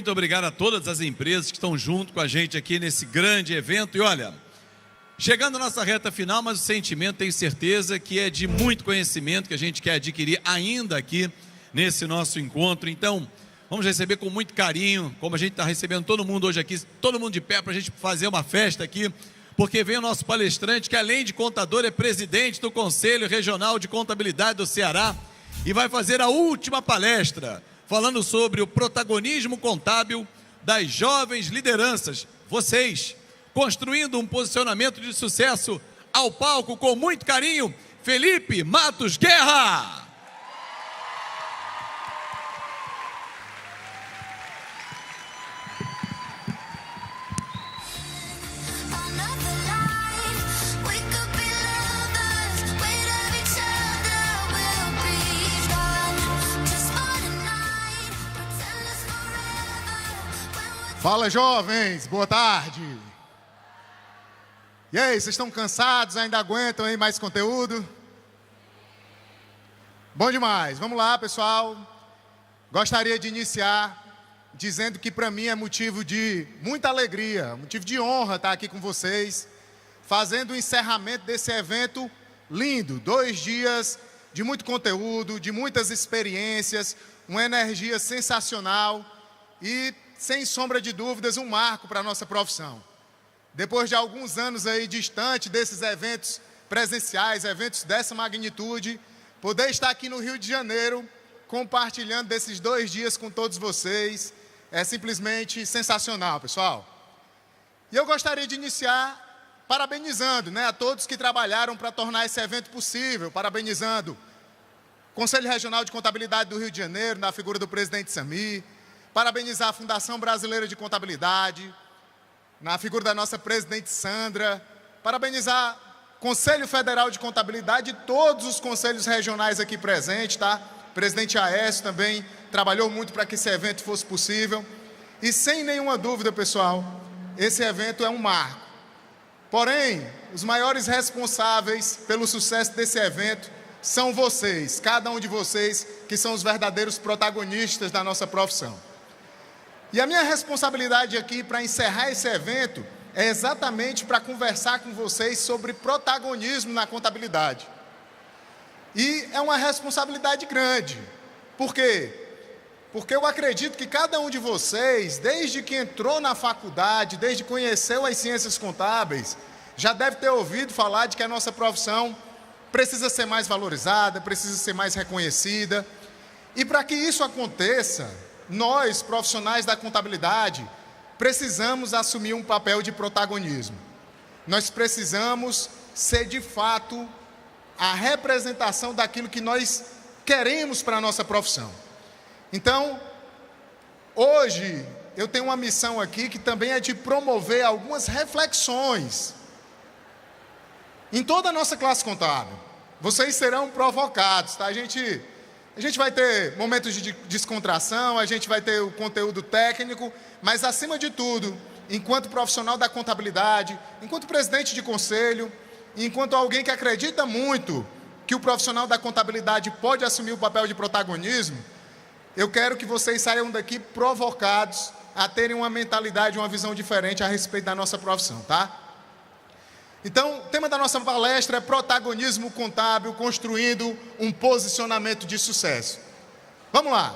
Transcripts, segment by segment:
Muito obrigado a todas as empresas que estão junto com a gente aqui nesse grande evento. E olha, chegando à nossa reta final, mas o sentimento, tenho certeza, que é de muito conhecimento que a gente quer adquirir ainda aqui nesse nosso encontro. Então, vamos receber com muito carinho, como a gente está recebendo todo mundo hoje aqui, todo mundo de pé para a gente fazer uma festa aqui, porque vem o nosso palestrante, que além de contador, é presidente do Conselho Regional de Contabilidade do Ceará e vai fazer a última palestra, falando sobre o protagonismo contábil das jovens lideranças. Vocês, construindo um posicionamento de sucesso, ao palco com muito carinho, Felipe Matos Guerra. Fala, jovens, boa tarde. E aí, vocês estão cansados? Ainda aguentam aí mais conteúdo? Bom demais. Vamos lá, pessoal. Gostaria de iniciar dizendo que para mim é motivo de muita alegria, motivo de honra estar aqui com vocês, fazendo o encerramento desse evento lindo. 2 dias de muito conteúdo, de muitas experiências, uma energia sensacional e, sem sombra de dúvidas, um marco para a nossa profissão. Depois de alguns anos aí distante desses eventos presenciais, eventos dessa magnitude, poder estar aqui no Rio de Janeiro, compartilhando desses 2 dias com todos vocês, é simplesmente sensacional, pessoal. E eu gostaria de iniciar parabenizando, a todos que trabalharam para tornar esse evento possível, parabenizando o Conselho Regional de Contabilidade do Rio de Janeiro, na figura do presidente Samir, parabenizar a Fundação Brasileira de Contabilidade, na figura da nossa presidente Sandra, parabenizar o Conselho Federal de Contabilidade e todos os conselhos regionais aqui presentes, tá? O presidente Aécio também trabalhou muito para que esse evento fosse possível. E sem nenhuma dúvida, pessoal, esse evento é um marco. Porém, os maiores responsáveis pelo sucesso desse evento são vocês, cada um de vocês, que são os verdadeiros protagonistas da nossa profissão. E a minha responsabilidade aqui para encerrar esse evento é exatamente para conversar com vocês sobre protagonismo na contabilidade. E é uma responsabilidade grande. Por quê? Porque eu acredito que cada um de vocês, desde que entrou na faculdade, desde que conheceu as ciências contábeis, já deve ter ouvido falar de que a nossa profissão precisa ser mais valorizada, precisa ser mais reconhecida. E para que isso aconteça, nós, profissionais da contabilidade, precisamos assumir um papel de protagonismo. Nós precisamos ser, de fato, a representação daquilo que nós queremos para a nossa profissão. Então, hoje, eu tenho uma missão aqui que também é de promover algumas reflexões em toda a nossa classe contábil. Vocês serão provocados, tá? A gente vai ter momentos de descontração, a gente vai ter o conteúdo técnico, mas, acima de tudo, enquanto profissional da contabilidade, enquanto presidente de conselho, enquanto alguém que acredita muito que o profissional da contabilidade pode assumir o papel de protagonismo, eu quero que vocês saiam daqui provocados a terem uma mentalidade, uma visão diferente a respeito da nossa profissão, tá? Então, o tema da nossa palestra é protagonismo contábil, construindo um posicionamento de sucesso. Vamos lá.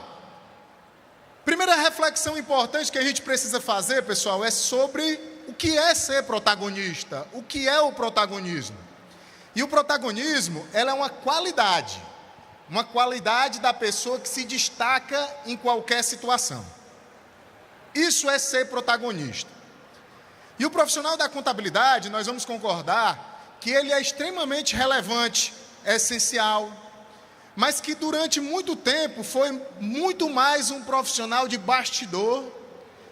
Primeira reflexão importante que a gente precisa fazer, pessoal, é sobre o que é ser protagonista, o que é o protagonismo. E o protagonismo, ela é uma qualidade da pessoa que se destaca em qualquer situação. Isso é ser protagonista. E o profissional da contabilidade, nós vamos concordar que ele é extremamente relevante, é essencial, mas que durante muito tempo foi muito mais um profissional de bastidor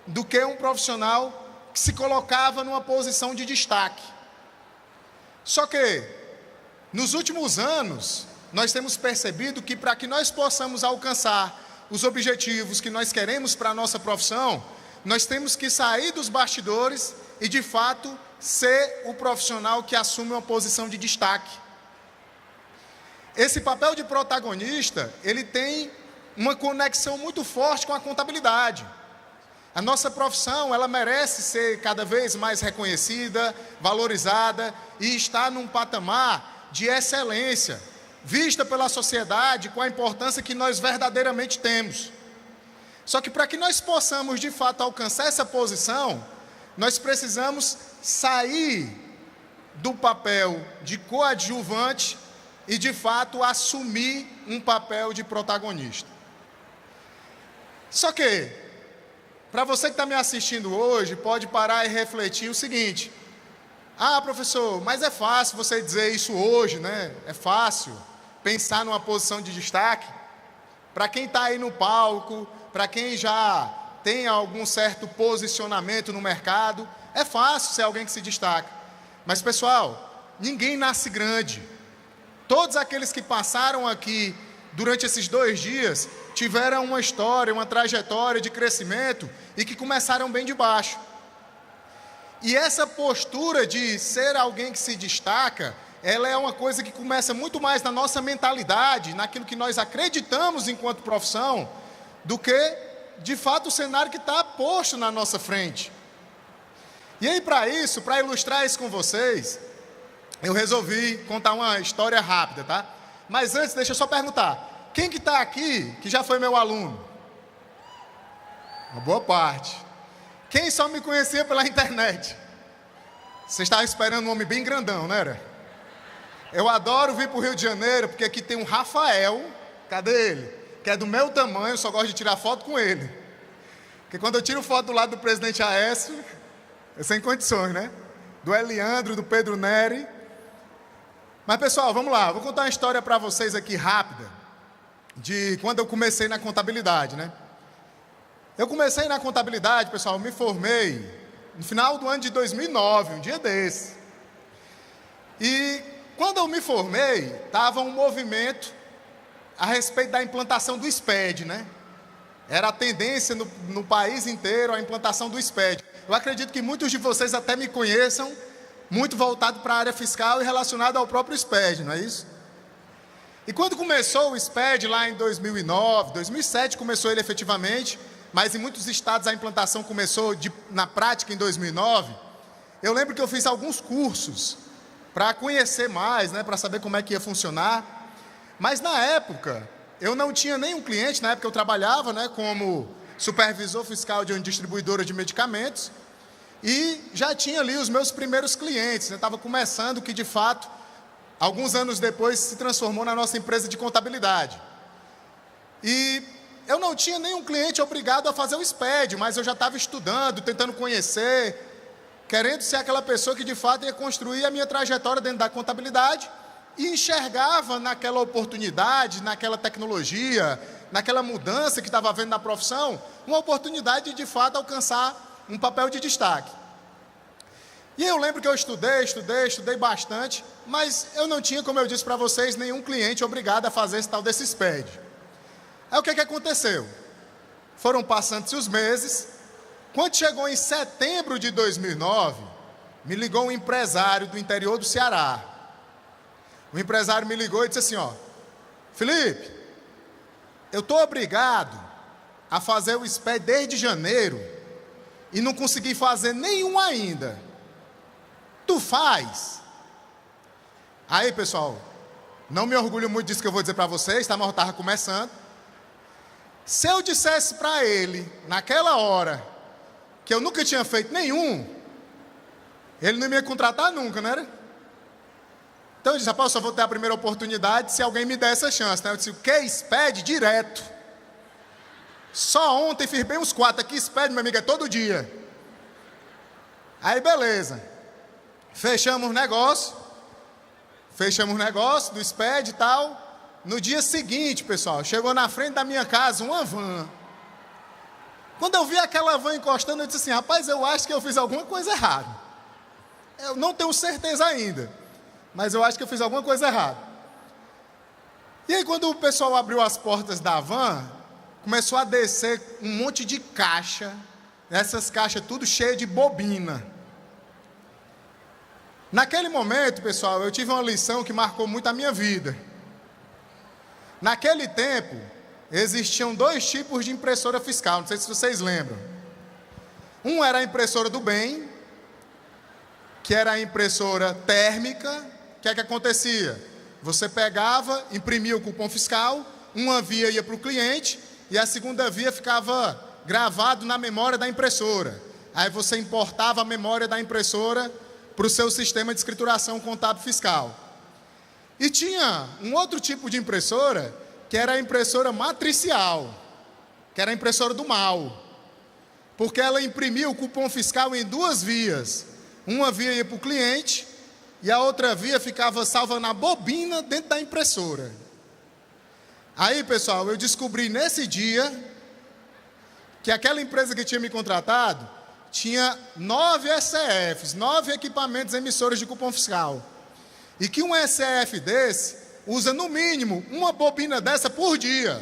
do que um profissional que se colocava numa posição de destaque. Só que, nos últimos anos, nós temos percebido que para que nós possamos alcançar os objetivos que nós queremos para a nossa profissão, nós temos que sair dos bastidores e, de fato, ser o profissional que assume uma posição de destaque. Esse papel de protagonista, ele tem uma conexão muito forte com a contabilidade. A nossa profissão, ela merece ser cada vez mais reconhecida, valorizada e estar num patamar de excelência, vista pela sociedade com a importância que nós verdadeiramente temos. Só que para que nós possamos de fato alcançar essa posição, nós precisamos sair do papel de coadjuvante e de fato assumir um papel de protagonista. Só que, para você que está me assistindo hoje, pode parar e refletir o seguinte: professor, mas é fácil você dizer isso hoje, né? É fácil pensar numa posição de destaque. Para quem está aí no palco, para quem já tem algum certo posicionamento no mercado, é fácil ser alguém que se destaca. Mas, pessoal, ninguém nasce grande. Todos aqueles que passaram aqui durante esses 2 dias tiveram uma história, uma trajetória de crescimento e que começaram bem de baixo. E essa postura de ser alguém que se destaca, ela é uma coisa que começa muito mais na nossa mentalidade, naquilo que nós acreditamos enquanto profissão, do que, de fato, o cenário que está posto na nossa frente. E aí, para ilustrar isso com vocês, eu resolvi contar uma história rápida, tá? Mas antes, deixa eu só perguntar: quem que está aqui que já foi meu aluno? Uma boa parte. Quem só me conhecia pela internet? Você estava esperando um homem bem grandão, não era? Eu adoro vir para o Rio de Janeiro, porque aqui tem um Rafael, cadê ele? Que é do meu tamanho, só gosto de tirar foto com ele. Porque quando eu tiro foto do lado do presidente Aécio, eu sem condições, né? Do Eliandro, do Pedro Neri. Mas, pessoal, vamos lá, vou contar uma história para vocês aqui rápida, de quando eu comecei na contabilidade, né? Eu comecei na contabilidade, pessoal, eu me formei no final do ano de 2009, um dia desse. E quando eu me formei, estava um movimento a respeito da implantação do SPED, né? Era a tendência no país inteiro a implantação do SPED. Eu acredito que muitos de vocês até me conheçam, muito voltado para a área fiscal e relacionado ao próprio SPED, não é isso? E quando começou o SPED lá em 2009, 2007 começou ele efetivamente, mas em muitos estados a implantação começou na prática em 2009, eu lembro que eu fiz alguns cursos para conhecer mais, né, para saber como é que ia funcionar, mas na época eu não tinha nenhum cliente. Na época eu trabalhava, né, como supervisor fiscal de uma distribuidora de medicamentos e já tinha ali os meus primeiros clientes, né, estava começando, que de fato, alguns anos depois se transformou na nossa empresa de contabilidade. E eu não tinha nenhum cliente obrigado a fazer o SPED, mas eu já estava estudando, tentando conhecer, querendo ser aquela pessoa que de fato ia construir a minha trajetória dentro da contabilidade e enxergava naquela oportunidade, naquela tecnologia, naquela mudança que estava havendo na profissão, uma oportunidade de fato alcançar um papel de destaque. E eu lembro que eu estudei bastante, mas eu não tinha, como eu disse para vocês, nenhum cliente obrigado a fazer esse tal desse SPED. Aí o que aconteceu? Foram passando-se os meses. Quando chegou em setembro de 2009, me ligou um empresário do interior do Ceará. O empresário me ligou e disse assim, Felipe, eu estou obrigado a fazer o SPED desde janeiro e não consegui fazer nenhum ainda. Tu faz? Aí, pessoal, não me orgulho muito disso que eu vou dizer para vocês, tá? Mas eu estava começando. Se eu dissesse para ele, naquela hora, que eu nunca tinha feito nenhum, ele não ia me contratar nunca, não era? Então eu disse, rapaz, eu só vou ter a primeira oportunidade se alguém me der essa chance, né? Eu disse, o que? SPED direto. Só ontem fiz bem uns 4 aqui, SPED, meu amigo, é todo dia. Aí beleza, fechamos o negócio do SPED e tal. No dia seguinte, pessoal, chegou na frente da minha casa uma van. Quando eu vi aquela van encostando, eu disse assim, rapaz, eu acho que eu fiz alguma coisa errada. Eu não tenho certeza ainda, mas eu acho que eu fiz alguma coisa errada. E aí, quando o pessoal abriu as portas da van, começou a descer um monte de caixa, essas caixas tudo cheias de bobina. Naquele momento, pessoal, eu tive uma lição que marcou muito a minha vida. Naquele tempo, existiam 2 tipos de impressora fiscal, não sei se vocês lembram. Um era a impressora do bem, que era a impressora térmica. O que é que acontecia? Você pegava, imprimia o cupom fiscal, uma via ia para o cliente e a segunda via ficava gravado na memória da impressora. Aí você importava a memória da impressora para o seu sistema de escrituração contábil fiscal. E tinha um outro tipo de impressora, que era a impressora matricial, que era a impressora do mal, porque ela imprimia o cupom fiscal em duas vias. Uma via ia para o cliente e a outra via ficava salva na bobina dentro da impressora. Aí, pessoal, eu descobri nesse dia que aquela empresa que tinha me contratado tinha 9 SCFs, 9 equipamentos emissores de cupom fiscal. E que um SCF desse usa no mínimo uma bobina dessa por dia.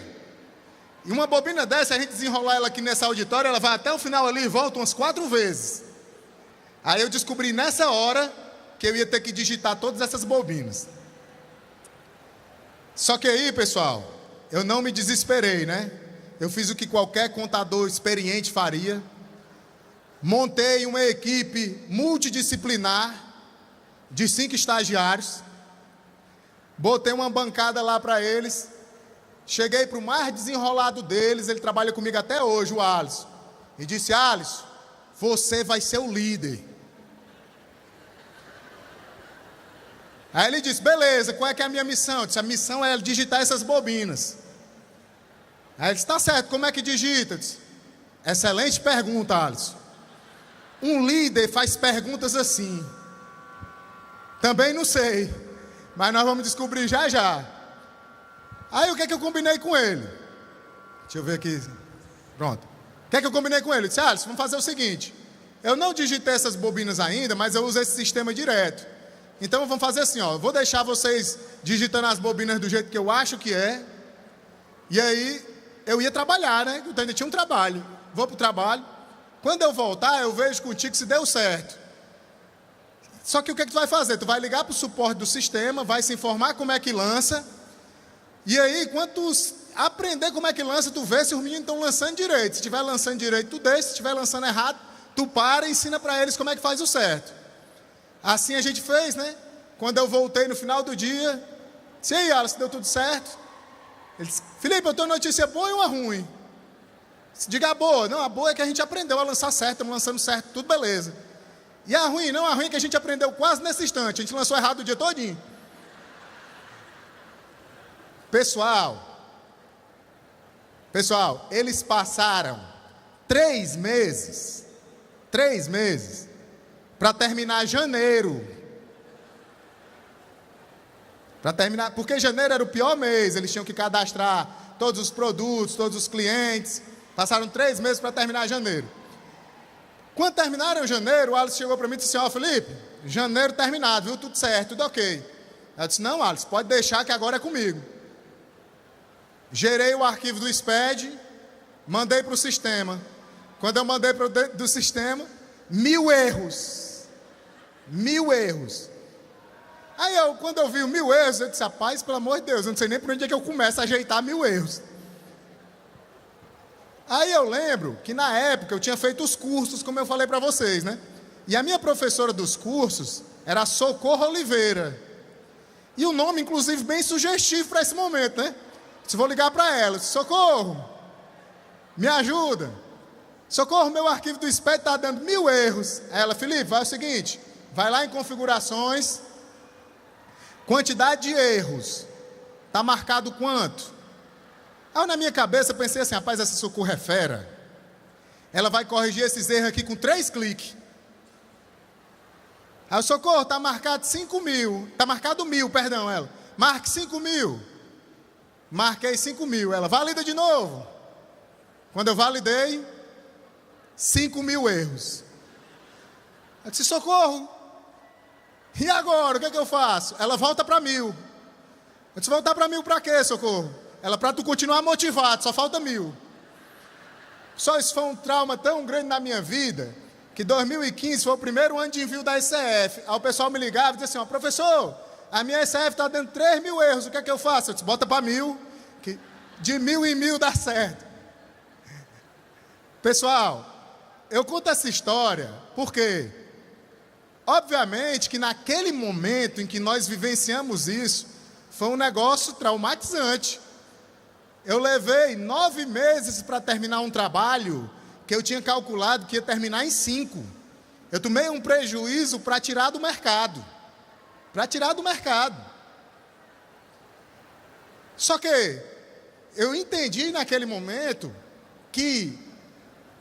E uma bobina dessa, a gente desenrolar ela aqui nessa auditória, ela vai até o final ali e volta umas 4 vezes. Aí eu descobri nessa hora que eu ia ter que digitar todas essas bobinas. Só que aí, pessoal, eu não me desesperei, né? Eu fiz o que qualquer contador experiente faria. Montei uma equipe multidisciplinar de 5 estagiários. Botei uma bancada lá para eles. Cheguei para o mais desenrolado deles, ele trabalha comigo até hoje, o Alisson. E disse: Alisson, você vai ser o líder. Aí ele disse: beleza, qual é que é a minha missão? Eu disse: a missão é digitar essas bobinas. Aí ele disse: tá certo, como é que digita? Eu disse: excelente pergunta, Alisson. Um líder faz perguntas assim. Também não sei, mas nós vamos descobrir já já. Aí o que é que eu combinei com ele? Deixa eu ver aqui. Pronto. O que é que eu combinei com ele? Eu disse: Alisson, vamos fazer o seguinte. Eu não digitei essas bobinas ainda, mas eu uso esse sistema direto. Então vamos fazer assim, ó. Eu vou deixar vocês digitando as bobinas do jeito que eu acho que é. E aí eu ia trabalhar, né? Eu ainda tinha um trabalho. Vou para o trabalho. Quando eu voltar, eu vejo contigo se deu certo. Só que o que é que tu vai fazer? Tu vai ligar para o suporte do sistema, vai se informar como é que lança. E aí, quando tu aprender como é que lança, tu vê se os meninos estão lançando direito. Se estiver lançando direito, tu deixa. Se estiver lançando errado, tu para e ensina para eles como é que faz o certo. Assim a gente fez, né? Quando eu voltei no final do dia, disse: e aí, Alisson, deu tudo certo? Ele disse: Felipe, eu tenho uma notícia boa e uma ruim. Diga a boa. Não, a boa é que a gente aprendeu a lançar certo, estamos lançando certo, tudo beleza. E a ruim? Não, a ruim é que a gente aprendeu quase nesse instante, a gente lançou errado o dia todinho. Pessoal, eles passaram 3 meses para terminar janeiro. Para terminar, porque janeiro era o pior mês, eles tinham que cadastrar todos os produtos, todos os clientes. Passaram 3 meses para terminar janeiro. Quando terminaram janeiro, o Alisson chegou para mim e disse assim: ó, Felipe, janeiro terminado, viu? Tudo certo, tudo ok. Eu disse: não, Alisson, pode deixar que agora é comigo. Gerei o arquivo do SPED, mandei para o sistema. Quando eu mandei para dentro do sistema, 1000 erros. 1000 erros. Aí quando eu vi 1000 erros, eu disse: rapaz, pelo amor de Deus, eu não sei nem por onde é que eu começo a ajeitar 1000 erros. Aí eu lembro que na época eu tinha feito os cursos, como eu falei para vocês, né? E a minha professora dos cursos era Socorro Oliveira. E o nome, inclusive, bem sugestivo para esse momento, né? Se vou ligar para ela: Socorro, me ajuda. Socorro, meu arquivo do SPED está dando 1000 erros. Aí ela: Felipe, vai o seguinte, vai lá em configurações, quantidade de erros, está marcado quanto? Aí na minha cabeça eu pensei assim: rapaz, essa Socorro é fera. Ela vai corrigir esses erros aqui com 3 cliques. Aí o Socorro, está marcado 5.000. Está marcado 1.000, perdão, ela. Marque 5.000. Marquei 5.000. Ela: valida de novo. Quando eu validei, 5.000 erros. Eu disse: Socorro, e agora? O que é que eu faço? Ela: volta para 1.000. Eu disse: voltar para 1.000 para quê, Socorro? Ela: para tu continuar motivado, só falta 1.000. Só isso foi um trauma tão grande na minha vida, que 2015 foi o primeiro ano de envio da SCF. Aí o pessoal me ligava e dizia assim: ó, professor, a minha SCF está dando 3.000 erros, o que é que eu faço? Eu disse: bota para 1.000, que de 1.000 em 1.000 dá certo. Pessoal, eu conto essa história porque, obviamente, que naquele momento em que nós vivenciamos isso, foi um negócio traumatizante. Eu levei 9 meses para terminar um trabalho que eu tinha calculado que ia terminar em 5. Eu tomei um prejuízo para tirar do mercado. Só que eu entendi naquele momento que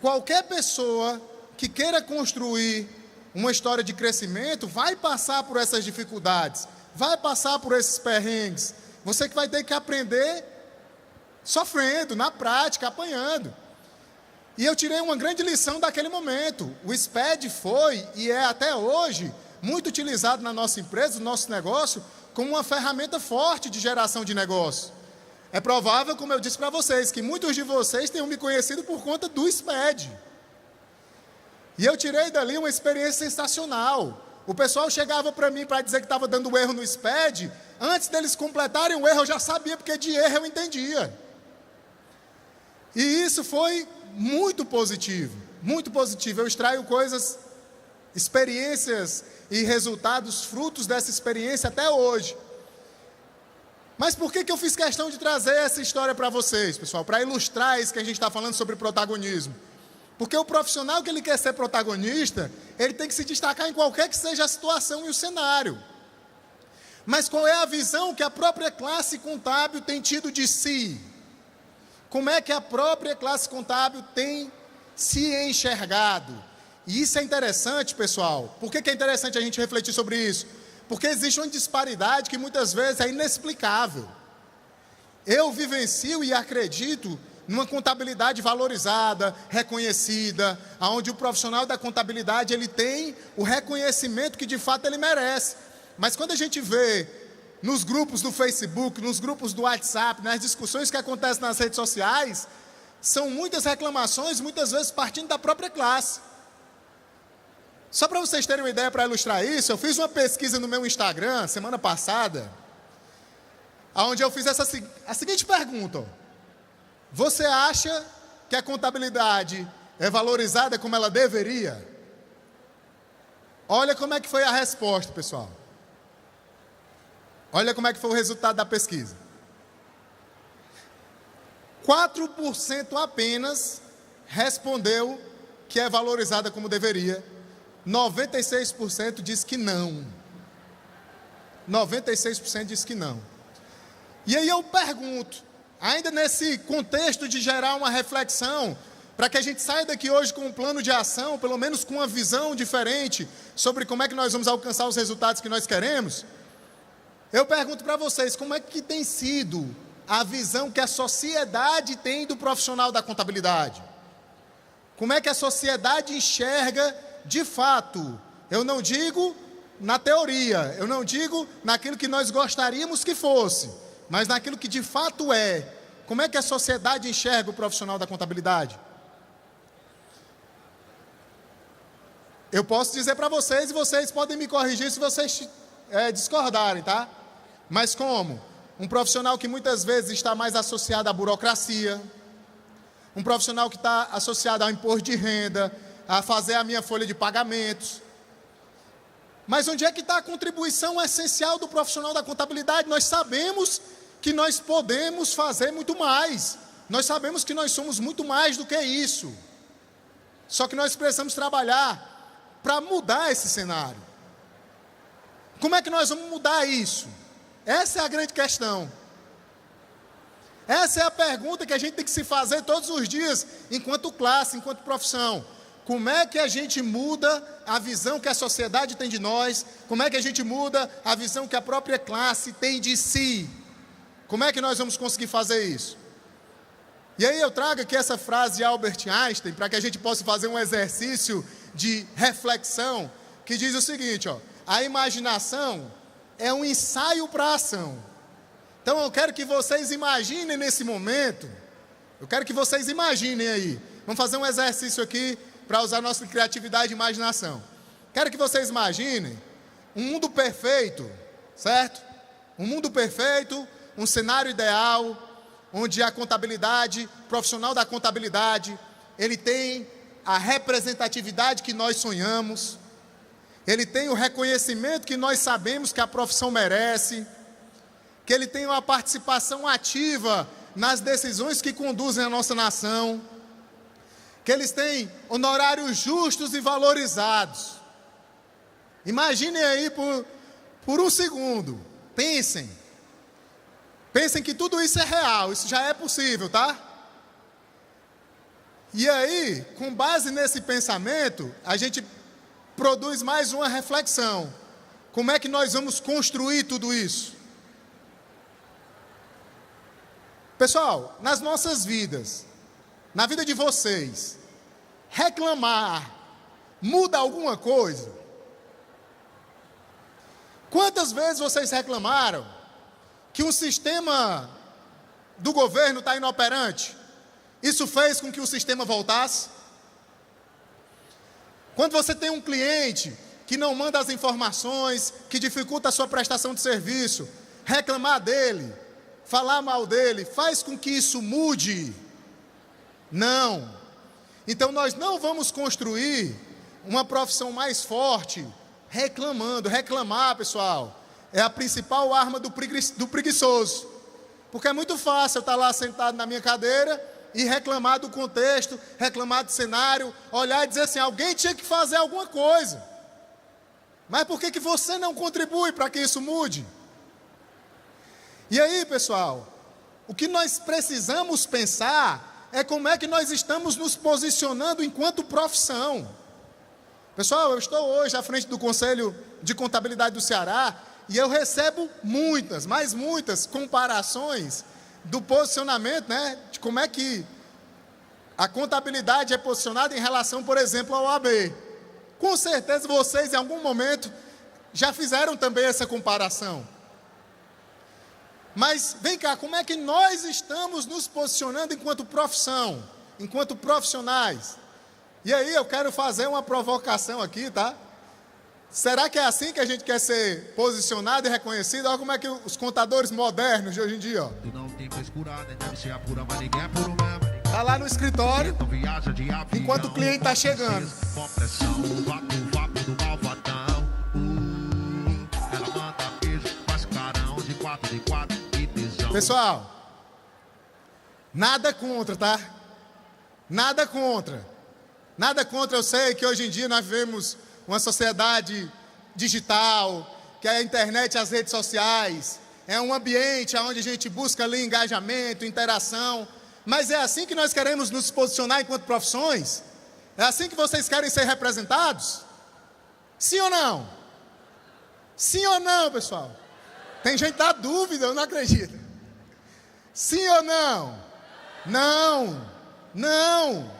qualquer pessoa que queira construir uma história de crescimento vai passar por essas dificuldades, vai passar por esses perrengues. Você que vai ter que aprender sofrendo, na prática, apanhando. E eu tirei uma grande lição daquele momento. O SPED foi e é até hoje muito utilizado na nossa empresa, no nosso negócio, como uma ferramenta forte de geração de negócio. É provável, como eu disse para vocês, que muitos de vocês tenham me conhecido por conta do SPED. E eu tirei dali uma experiência sensacional. O pessoal chegava para mim para dizer que estava dando erro no SPED. Antes deles completarem o erro, eu já sabia, porque de erro eu entendia. E isso foi muito positivo, muito positivo. Eu extraio coisas, experiências e resultados, frutos dessa experiência até hoje. Mas por que eu fiz questão de trazer essa história para vocês, pessoal? Para ilustrar isso que a gente está falando sobre protagonismo. Porque o profissional que ele quer ser protagonista, ele tem que se destacar em qualquer que seja a situação e o cenário. Mas qual é a visão que a própria classe contábil tem tido de si? Como é que a própria classe contábil tem se enxergado? E isso é interessante, pessoal. Por que é interessante a gente refletir sobre isso? Porque existe uma disparidade que muitas vezes é inexplicável. Eu vivencio e acredito numa contabilidade valorizada, reconhecida, onde o profissional da contabilidade ele tem o reconhecimento que de fato ele merece. Mas quando a gente vê nos grupos do Facebook, nos grupos do WhatsApp, nas discussões que acontecem nas redes sociais, são muitas reclamações, muitas vezes partindo da própria classe. Só para vocês terem uma ideia para ilustrar isso, eu fiz uma pesquisa no meu Instagram, semana passada, onde eu fiz a seguinte pergunta: você acha que a contabilidade é valorizada como ela deveria? Olha como é que foi a resposta, pessoal. Olha como é que foi o resultado da pesquisa. 4% apenas respondeu que é valorizada como deveria. 96% diz que não. 96% diz que não. E aí eu pergunto, ainda nesse contexto de gerar uma reflexão, para que a gente saia daqui hoje com um plano de ação, pelo menos com uma visão diferente sobre como é que nós vamos alcançar os resultados que nós queremos, eu pergunto para vocês, como é que tem sido a visão que a sociedade tem do profissional da contabilidade? Como é que a sociedade enxerga de fato? Eu não digo na teoria, eu não digo naquilo que nós gostaríamos que fosse, mas naquilo que de fato é. Como é que a sociedade enxerga o profissional da contabilidade? Eu posso dizer para vocês, e vocês podem me corrigir se vocês discordarem, tá? Mas como? Um profissional que muitas vezes está mais associado à burocracia, um profissional que está associado ao imposto de renda, a fazer a minha folha de pagamentos. Mas onde é que está a contribuição essencial do profissional da contabilidade? Nós sabemos que nós podemos fazer muito mais. Nós sabemos que nós somos muito mais do que isso. Só que nós precisamos trabalhar para mudar esse cenário. Como é que nós vamos mudar isso? Essa é a grande questão. Essa é a pergunta que a gente tem que se fazer todos os dias, enquanto classe, enquanto profissão. Como é que a gente muda a visão que a sociedade tem de nós? Como é que a gente muda a visão que a própria classe tem de si? Como é que nós vamos conseguir fazer isso? E aí eu trago aqui essa frase de Albert Einstein, para que a gente possa fazer um exercício de reflexão, que diz o seguinte, ó: a imaginação é um ensaio para a ação. Então eu quero que vocês imaginem nesse momento, eu quero que vocês imaginem aí, vamos fazer um exercício aqui, para usar nossa criatividade e imaginação. Quero que vocês imaginem um mundo perfeito, certo? Um mundo perfeito, um cenário ideal, onde a contabilidade, o profissional da contabilidade, ele tem a representatividade que nós sonhamos, ele tem o reconhecimento que nós sabemos que a profissão merece, que ele tem uma participação ativa nas decisões que conduzem a nossa nação, que eles têm honorários justos e valorizados. Imaginem aí por um segundo, pensem que tudo isso é real, isso já é possível, tá? E aí, com base nesse pensamento, a gente produz mais uma reflexão. Como é que nós vamos construir tudo isso? Pessoal, nas nossas vidas, na vida de vocês, reclamar muda alguma coisa? Quantas vezes vocês reclamaram que o sistema do governo está inoperante? Isso fez com que o sistema voltasse? Quando você tem um cliente que não manda as informações, que dificulta a sua prestação de serviço, reclamar dele, falar mal dele, faz com que isso mude? Não. Então nós não vamos construir uma profissão mais forte reclamando. Reclamar, pessoal, é a principal arma do preguiçoso. Porque é muito fácil eu estar lá sentado na minha cadeira e reclamar do contexto, reclamar do cenário, olhar e dizer assim, alguém tinha que fazer alguma coisa. Mas por que você não contribui para que isso mude? E aí, pessoal, o que nós precisamos pensar é como é que nós estamos nos posicionando enquanto profissão. Pessoal, eu estou hoje à frente do Conselho de Contabilidade do Ceará e eu recebo muitas, mas muitas comparações do posicionamento, né, de como é que a contabilidade é posicionada em relação, por exemplo, ao OAB. Com certeza vocês, em algum momento, já fizeram também essa comparação. Mas, vem cá, como é que nós estamos nos posicionando enquanto profissão, enquanto profissionais? E aí eu quero fazer uma provocação aqui, tá? Será que é assim que a gente quer ser posicionado e reconhecido? Olha como é que os contadores modernos de hoje em dia, ó. Tá lá no escritório, enquanto o cliente está chegando. Pessoal, nada contra, tá? Nada contra. Nada contra, eu sei que hoje em dia nós vivemos uma sociedade digital, que a internet e as redes sociais é um ambiente onde a gente busca ali engajamento, interação. Mas é assim que nós queremos nos posicionar enquanto profissões? É assim que vocês querem ser representados? Sim ou não? Sim ou não, pessoal? Tem gente que está dúvida, eu não acredito. Sim ou não? Não, não,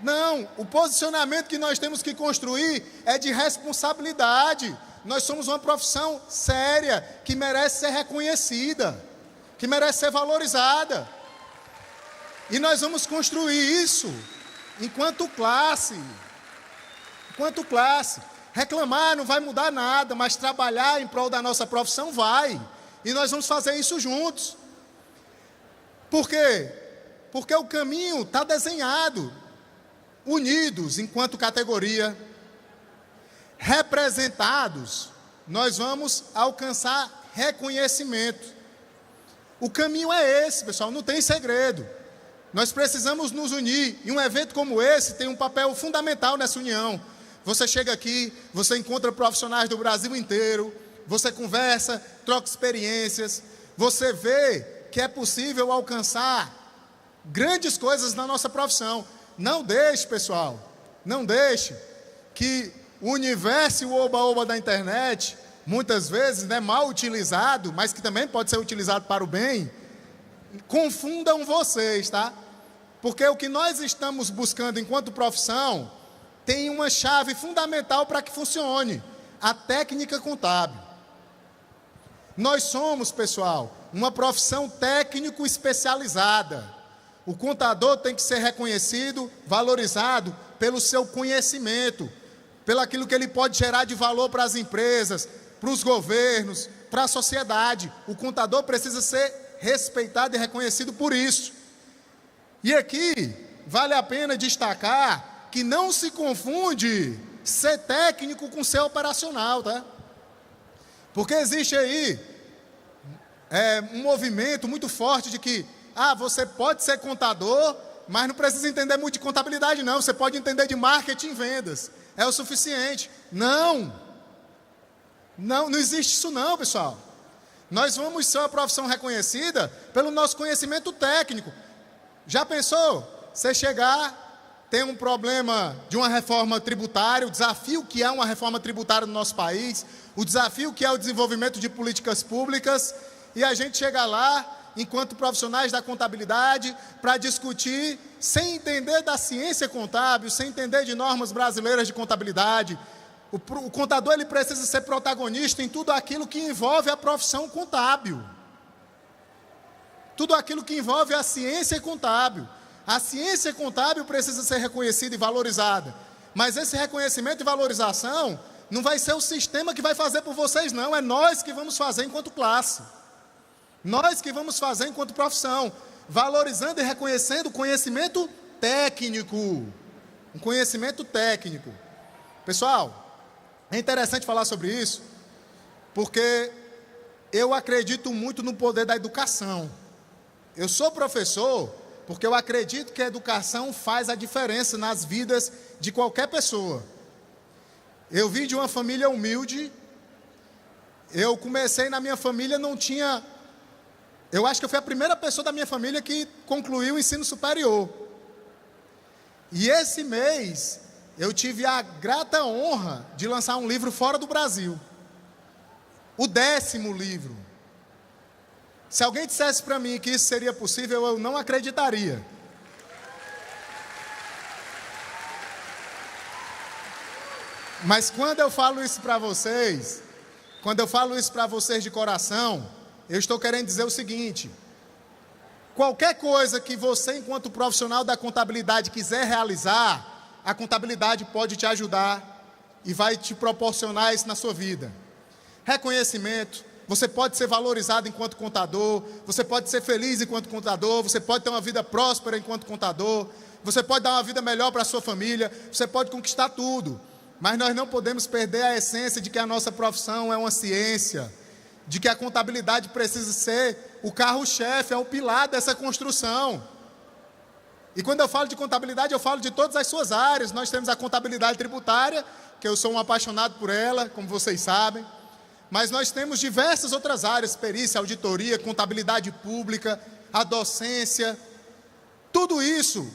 não. O posicionamento que nós temos que construir é de responsabilidade. Nós somos uma profissão séria, que merece ser reconhecida, que merece ser valorizada. E nós vamos construir isso enquanto classe. Enquanto classe. Reclamar não vai mudar nada, mas trabalhar em prol da nossa profissão vai. E nós vamos fazer isso juntos. Por quê? Porque o caminho está desenhado. Unidos enquanto categoria, representados, nós vamos alcançar reconhecimento. O caminho é esse, pessoal, não tem segredo. Nós precisamos nos unir, e um evento como esse tem um papel fundamental nessa união. Você chega aqui, você encontra profissionais do Brasil inteiro, você conversa, troca experiências, você vê que é possível alcançar grandes coisas na nossa profissão. Não deixe, pessoal, não deixe que o universo e o oba-oba da internet, muitas vezes, né, mal utilizado, mas que também pode ser utilizado para o bem, confundam vocês, tá? Porque o que nós estamos buscando enquanto profissão tem uma chave fundamental para que funcione: a técnica contábil. Nós somos, pessoal, uma profissão técnico especializada. O contador tem que ser reconhecido, valorizado pelo seu conhecimento, pelo aquilo que ele pode gerar de valor para as empresas, para os governos, para a sociedade. O contador precisa ser respeitado e reconhecido por isso. E aqui vale a pena destacar que não se confunde ser técnico com ser operacional, tá? Porque existe aí um movimento muito forte de que, você pode ser contador, mas não precisa entender muito de contabilidade, não. Você pode entender de marketing e vendas. É o suficiente. Não existe isso não, pessoal. Nós vamos ser uma profissão reconhecida pelo nosso conhecimento técnico. Já pensou? Você chegar, tem um problema de uma reforma tributária, o desafio que é uma reforma tributária no nosso país, o desafio que é o desenvolvimento de políticas públicas, e a gente chega lá, enquanto profissionais da contabilidade, para discutir, sem entender da ciência contábil, sem entender de normas brasileiras de contabilidade. O contador ele precisa ser protagonista em tudo aquilo que envolve a profissão contábil. Tudo aquilo que envolve a ciência contábil. A ciência contábil precisa ser reconhecida e valorizada. Mas esse reconhecimento e valorização não vai ser o sistema que vai fazer por vocês, não. É nós que vamos fazer enquanto classe. Nós que vamos fazer enquanto profissão. Valorizando e reconhecendo o conhecimento técnico. Um conhecimento técnico. Pessoal, é interessante falar sobre isso, porque eu acredito muito no poder da educação. Eu sou professor porque eu acredito que a educação faz a diferença nas vidas de qualquer pessoa. Eu vim de uma família humilde, eu comecei na minha família, não tinha... Eu acho que eu fui a primeira pessoa da minha família que concluiu o ensino superior. E esse mês, eu tive a grata honra de lançar um livro fora do Brasil. O 10º livro. Se alguém dissesse para mim que isso seria possível, eu não acreditaria. Mas quando eu falo isso para vocês, de coração, eu estou querendo dizer o seguinte: qualquer coisa que você, enquanto profissional da contabilidade, quiser realizar, a contabilidade pode te ajudar e vai te proporcionar isso na sua vida. Reconhecimento, você pode ser valorizado enquanto contador, você pode ser feliz enquanto contador, você pode ter uma vida próspera enquanto contador, você pode dar uma vida melhor para a sua família, você pode conquistar tudo. Mas nós não podemos perder a essência de que a nossa profissão é uma ciência, de que a contabilidade precisa ser o carro-chefe, é o pilar dessa construção. E quando eu falo de contabilidade, eu falo de todas as suas áreas. Nós temos a contabilidade tributária, que eu sou um apaixonado por ela, como vocês sabem. Mas nós temos diversas outras áreas, perícia, auditoria, contabilidade pública, a docência. Tudo isso,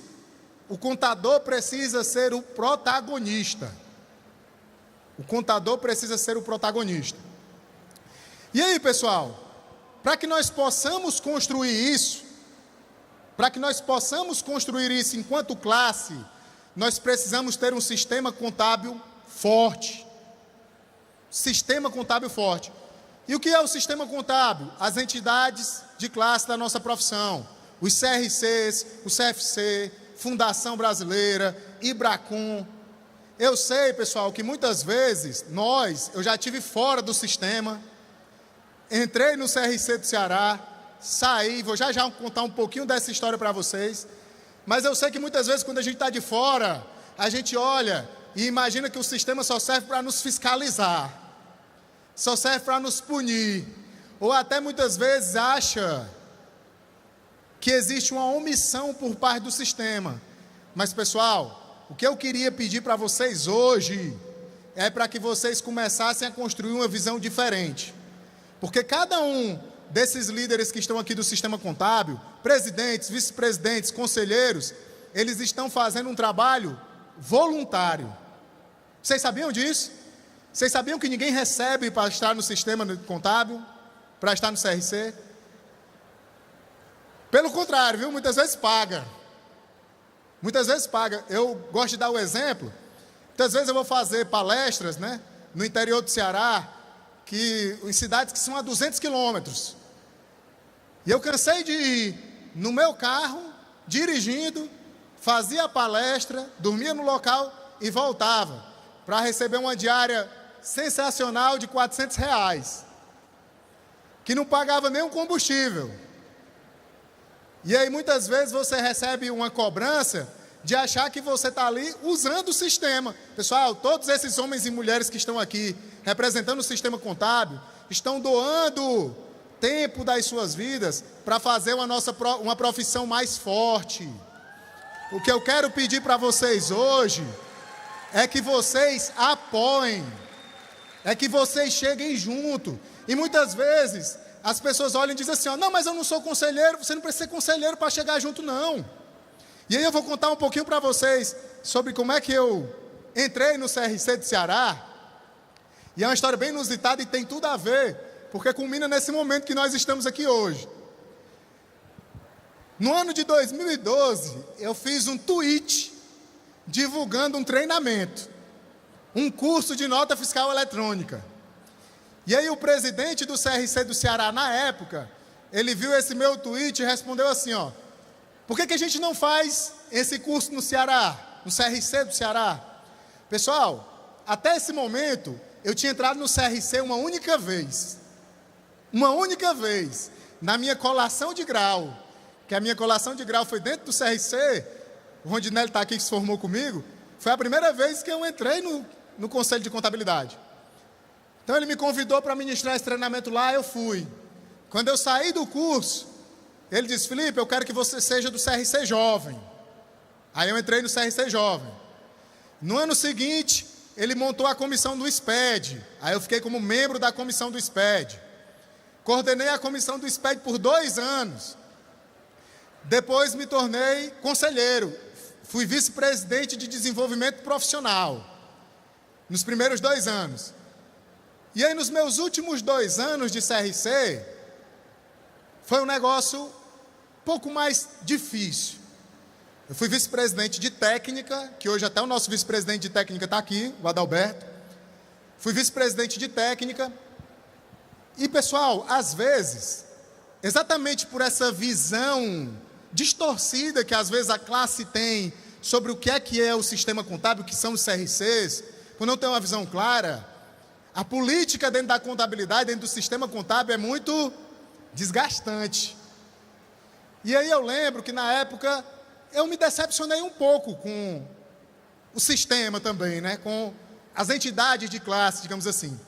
o contador precisa ser o protagonista. O contador precisa ser o protagonista. E aí, pessoal, para que nós possamos construir isso, enquanto classe, nós precisamos ter um sistema contábil forte. Sistema contábil forte. E o que é o sistema contábil? As entidades de classe da nossa profissão. Os CRCs, o CFC, Fundação Brasileira, Ibracon. Eu sei, pessoal, que muitas vezes eu já estive fora do sistema, entrei no CRC do Ceará, saí, vou já contar um pouquinho dessa história para vocês, mas eu sei que muitas vezes quando a gente está de fora, a gente olha e imagina que o sistema só serve para nos fiscalizar, só serve para nos punir, ou até muitas vezes acha que existe uma omissão por parte do sistema. Mas, pessoal, o que eu queria pedir para vocês hoje é para que vocês começassem a construir uma visão diferente. Porque cada um desses líderes que estão aqui do sistema contábil, presidentes, vice-presidentes, conselheiros, eles estão fazendo um trabalho voluntário. Vocês sabiam disso? Vocês sabiam que ninguém recebe para estar no sistema contábil, para estar no CRC? Pelo contrário, viu? Muitas vezes paga. Muitas vezes paga. Eu gosto de dar o exemplo. Muitas vezes eu vou fazer palestras, no interior do Ceará, em cidades que são a 200 quilômetros. E eu cansei de ir no meu carro, dirigindo, fazia a palestra, dormia no local e voltava, para receber uma diária sensacional de R$400, que não pagava nem um combustível. E aí muitas vezes você recebe uma cobrança de achar que você está ali usando o sistema. Pessoal, todos esses homens e mulheres que estão aqui representando o sistema contábil estão doando tempo das suas vidas para fazer uma profissão mais forte. O que eu quero pedir para vocês hoje é que vocês apoiem, é que vocês cheguem junto. E muitas vezes as pessoas olham e dizem assim, ó, não, mas eu não sou conselheiro. Você não precisa ser conselheiro para chegar junto, não. E aí eu vou contar um pouquinho para vocês sobre como é que eu entrei no CRC de Ceará. E é uma história bem inusitada e tem tudo a ver, porque culmina nesse momento que nós estamos aqui hoje. No ano de 2012, eu fiz um tweet divulgando um treinamento, um curso de nota fiscal eletrônica. E aí o presidente do CRC do Ceará, na época, ele viu esse meu tweet e respondeu assim, ó, por que a gente não faz esse curso no Ceará, no CRC do Ceará? Pessoal, até esse momento, eu tinha entrado no CRC uma única vez, na minha colação de grau, que a minha colação de grau foi dentro do CRC, o Rondinelli está aqui que se formou comigo, foi a primeira vez que eu entrei no Conselho de Contabilidade. Então ele me convidou para ministrar esse treinamento lá, eu fui. Quando eu saí do curso, ele disse, Felipe, eu quero que você seja do CRC Jovem. Aí eu entrei no CRC Jovem. No ano seguinte, ele montou a comissão do SPED. Aí eu fiquei como membro da comissão do SPED. Coordenei a comissão do SPED por 2 anos. Depois me tornei conselheiro. Fui vice-presidente de desenvolvimento profissional. Nos primeiros 2 anos. E aí nos meus últimos 2 anos de CRC, foi um negócio um pouco mais difícil. Eu fui vice-presidente de técnica, que hoje até o nosso vice-presidente de técnica está aqui, o Adalberto. Fui vice-presidente de técnica. E, pessoal, às vezes, exatamente por essa visão distorcida que às vezes a classe tem sobre o que é o sistema contábil, o que são os CRCs, por não ter uma visão clara, a política dentro da contabilidade, dentro do sistema contábil é muito desgastante. E aí eu lembro que na época eu me decepcionei um pouco com o sistema também, né? Com as entidades de classe, digamos assim.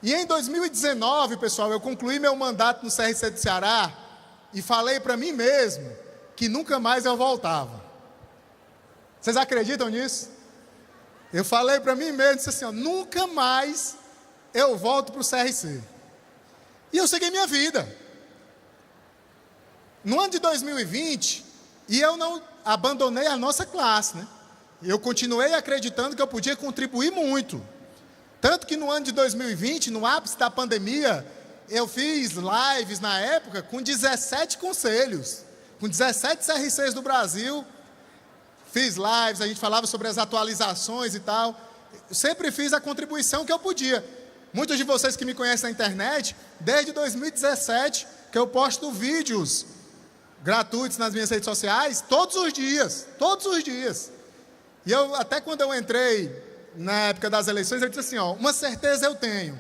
E em 2019, pessoal, eu concluí meu mandato no CRC do Ceará e falei para mim mesmo que nunca mais eu voltava. Vocês acreditam nisso? Eu falei para mim mesmo, disse assim, ó, nunca mais eu volto para o CRC. E eu segui minha vida. No ano de 2020, e eu não abandonei a nossa classe, né? Eu continuei acreditando que eu podia contribuir muito. Tanto que no ano de 2020, no ápice da pandemia, eu fiz lives na época com 17 conselhos, com 17 CRCs do Brasil. Fiz lives, a gente falava sobre as atualizações e tal. Eu sempre fiz a contribuição que eu podia. Muitos de vocês que me conhecem na internet, desde 2017, que eu posto vídeos gratuitos nas minhas redes sociais, todos os dias. E eu, até quando eu entrei na época das eleições, eu disse assim, ó, uma certeza eu tenho,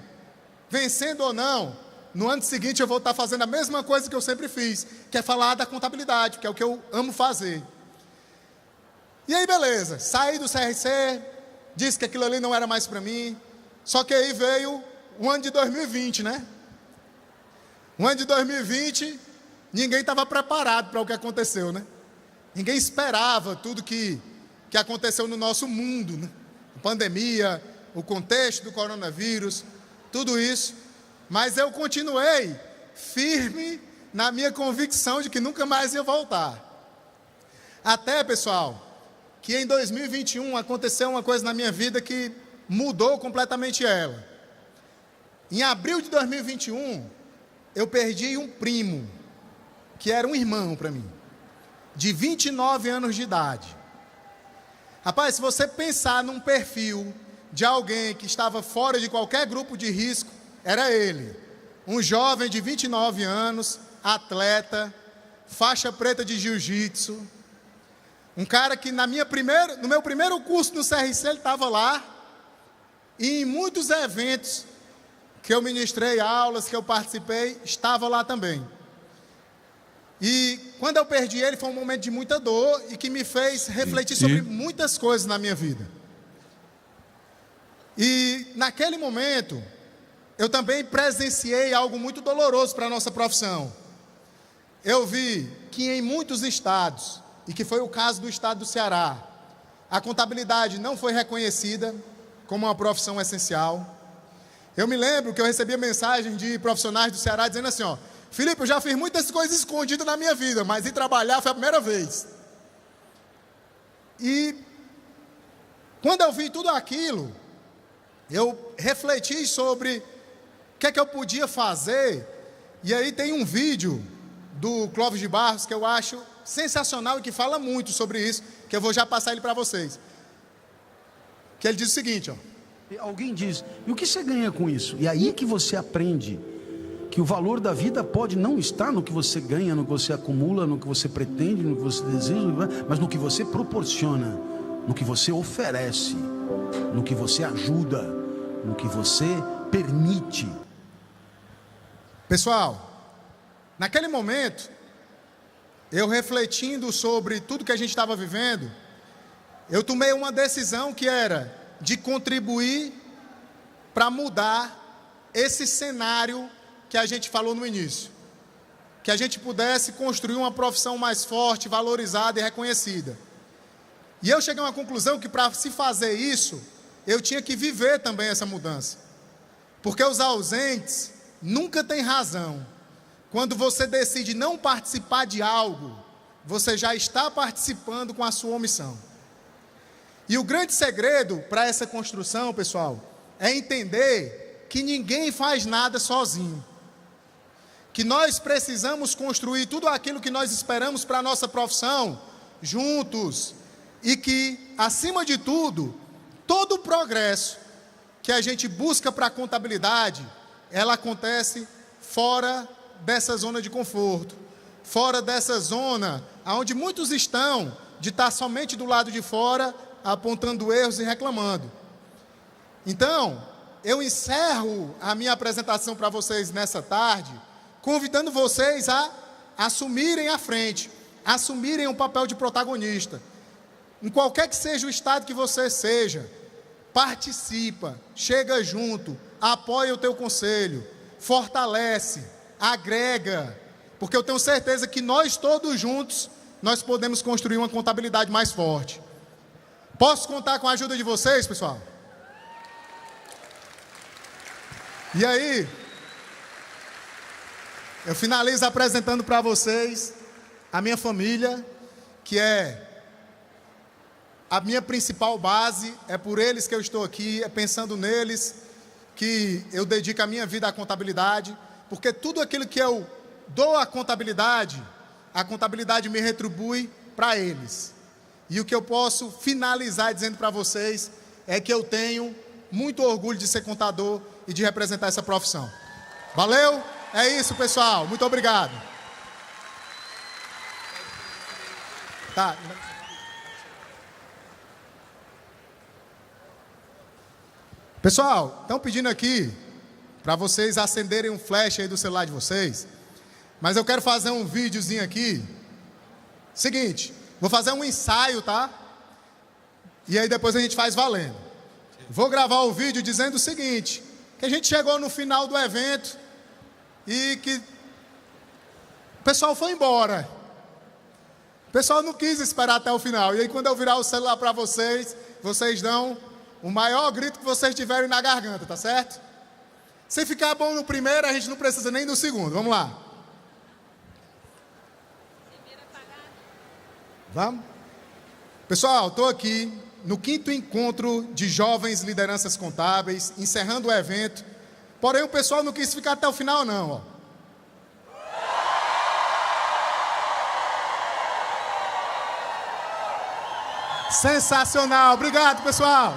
vencendo ou não, no ano seguinte eu vou estar fazendo a mesma coisa que eu sempre fiz, que é falar da contabilidade, que é o que eu amo fazer. E aí beleza, saí do CRC, disse que aquilo ali não era mais para mim, só que aí veio o ano de 2020, né? O ano de 2020, ninguém estava preparado para o que aconteceu, né? Ninguém esperava tudo que aconteceu no nosso mundo, né? A pandemia, o contexto do coronavírus, tudo isso. Mas eu continuei firme na minha convicção de que nunca mais ia voltar. Até, pessoal, que em 2021 aconteceu uma coisa na minha vida que mudou completamente ela. Em abril de 2021, eu perdi um primo, que era um irmão para mim, de 29 anos de idade. Rapaz, se você pensar num perfil de alguém que estava fora de qualquer grupo de risco, era ele. Um jovem de 29 anos, atleta, faixa preta de jiu-jitsu. Um cara que no meu primeiro curso no CRC, ele estava lá. E em muitos eventos que eu ministrei, aulas que eu participei, estava lá também. E quando eu perdi ele, foi um momento de muita dor e que me fez refletir sobre muitas coisas na minha vida. E naquele momento, eu também presenciei algo muito doloroso para a nossa profissão. Eu vi que em muitos estados, e que foi o caso do estado do Ceará, a contabilidade não foi reconhecida como uma profissão essencial. Eu me lembro que eu recebia mensagem de profissionais do Ceará dizendo assim, ó, Felipe, eu já fiz muitas coisas escondidas na minha vida, mas ir trabalhar foi a primeira vez. E quando eu vi tudo aquilo, eu refleti sobre o que é que eu podia fazer. E aí tem um vídeo do Clóvis de Barros que eu acho sensacional e que fala muito sobre isso, que eu vou já passar ele para vocês. Que ele diz o seguinte, ó. Alguém diz, e o que você ganha com isso? E aí que você aprende que o valor da vida pode não estar no que você ganha, no que você acumula, no que você pretende, no que você deseja, mas no que você proporciona, no que você oferece, no que você ajuda, no que você permite. Pessoal, naquele momento, eu refletindo sobre tudo que a gente estava vivendo, eu tomei uma decisão que era de contribuir para mudar esse cenário que a gente falou no início. Que a gente pudesse construir uma profissão mais forte, valorizada e reconhecida. E eu cheguei a uma conclusão que para se fazer isso, eu tinha que viver também essa mudança. Porque os ausentes nunca têm razão. Quando você decide não participar de algo, você já está participando com a sua omissão. E o grande segredo para essa construção, pessoal, é entender que ninguém faz nada sozinho. Que nós precisamos construir tudo aquilo que nós esperamos para a nossa profissão juntos. E que, acima de tudo, todo o progresso que a gente busca para a contabilidade, ela acontece fora dessa zona de conforto. Fora dessa zona onde muitos estão de estar somente do lado de fora, apontando erros e reclamando. Então, eu encerro a minha apresentação para vocês nessa tarde, convidando vocês a assumirem a frente, assumirem um papel de protagonista. Em qualquer que seja o estado que você seja, participa, chega junto, apoia o teu conselho, fortalece, agrega, porque eu tenho certeza que nós todos juntos, nós podemos construir uma contabilidade mais forte. Posso contar com a ajuda de vocês, pessoal? E aí, eu finalizo apresentando para vocês a minha família, que é a minha principal base, é por eles que eu estou aqui, é pensando neles que eu dedico a minha vida à contabilidade, porque tudo aquilo que eu dou à contabilidade, a contabilidade me retribui para eles. E o que eu posso finalizar dizendo para vocês é que eu tenho muito orgulho de ser contador e de representar essa profissão. Valeu? É isso, pessoal. Muito obrigado. Tá. Pessoal, estão pedindo aqui para vocês acenderem um flash aí do celular de vocês. Mas eu quero fazer um videozinho aqui. Seguinte, vou fazer um ensaio, tá? E aí depois a gente faz valendo. Vou gravar o vídeo dizendo o seguinte, que a gente chegou no final do evento e que o pessoal foi embora. O pessoal não quis esperar até o final. E aí quando eu virar o celular para vocês, vocês dão o maior grito que vocês tiverem na garganta, tá certo? Se ficar bom no primeiro, a gente não precisa nem do segundo. Vamos lá. Vamos? Pessoal, estou aqui no 5º encontro de jovens lideranças contábeis, encerrando o evento. Porém, o pessoal não quis ficar até o final, não. Ó. Sensacional. Obrigado, pessoal.